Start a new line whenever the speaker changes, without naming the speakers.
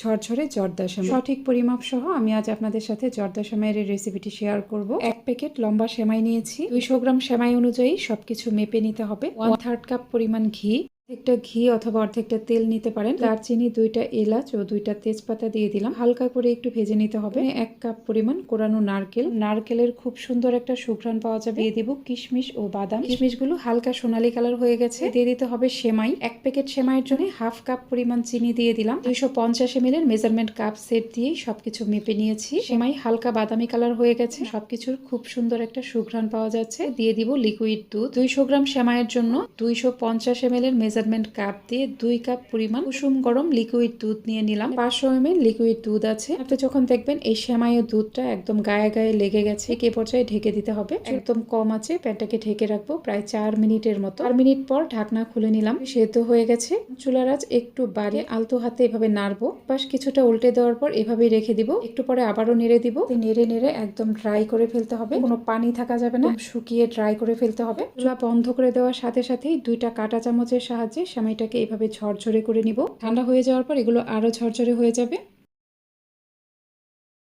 ঝরঝরে জর্দা সেমাই। সঠিক পরিমাপ সহ আমি আজ আপনাদের সাথে জর্দা সেমাইয়ের এই রেসিপিটি শেয়ার করব। 1 প্যাকেট লম্বা সেমাই নিয়েছি। 200 গ্রাম সেমাই অনুযায়ী সবকিছু মেপে নিতে হবে। 1/3 কাপ পরিমাণ ঘি, অর্ধেকটা ঘি অথবা অর্ধেকটা তেল নিতে পারেন। দারচিনি, 2টা এলাচ ও 2টা তেজপাতা দিয়ে দিলাম। হালকা করে একটু ভেজে নিতে হবে। 1 কাপ পরিমাণ কোরানো নারকেল, নারকেলের খুব সুন্দর একটা সুঘ্রাণ পাওয়া যাবে। দিয়ে দিব কিশমিশ ও বাদাম। কিশমিশগুলো হালকা সোনালী কালার হয়ে গেছে। দিয়ে দিতে হবে সেমাই। 1 প্যাকেট সেমাইয়ের জন্য হাফ কাপ পরিমাণ চিনি দিয়ে দিলাম। 250 ml এর মেজারমেন্ট কাপ সেট দিয়ে সবকিছু মেপে নিয়েছি। সেমাই হালকা বাদামি কালার হয়ে গেছে। সবকিছুর খুব সুন্দর একটা সুঘ্রাণ পাওয়া যাচ্ছে। দিয়ে দিব লিকুইড দুধ। 200 গ্রাম সেমাইয়ের জন্য 250 ml এর মেজারমেন্ট কাপ দিয়ে 2 কাপ পরিমাণ কুসুম গরম লিকুইড দুধ নিয়ে নিলাম। 500 ml লিকুইড দুধ আছে। আপনি যখন দেখবেন এই সেমাই ও দুধটা একদম গায়ে গায়ে লেগে গেছে, এই পর্যায়ে ঢেকে দিতে হবে। একদম কম আছে প্যানটাকে ঢেকে রাখবো প্রায় 4 মিনিটের মতো। 4 মিনিট পর ঢাকনা খুলে নিলাম। সেদ্ধ হয়ে গেছে। চুলার আঁচ একটু বাড়িয়ে আলতো হাতে এভাবে নাড়বো। পাশ কিছুটা উল্টে দেওয়ার পর এভাবেই রেখে দিব। একটু পরে আবারও নেড়ে দিব। নেড়ে নেড়ে একদম ড্রাই করে ফেলতে হবে। কোনো পানি থাকা যাবে না, শুকিয়ে ড্রাই করে ফেলতে হবে। চুলা বন্ধ করে দেওয়ার সাথে সাথেই 2টা কাঁটা চামচের সাহায্যে সেমাইটাকে এইভাবে ঝরঝরে করে নিব। ঠান্ডা হয়ে যাওয়ার পর এগুলো আরো ঝরঝরে হয়ে যাবে।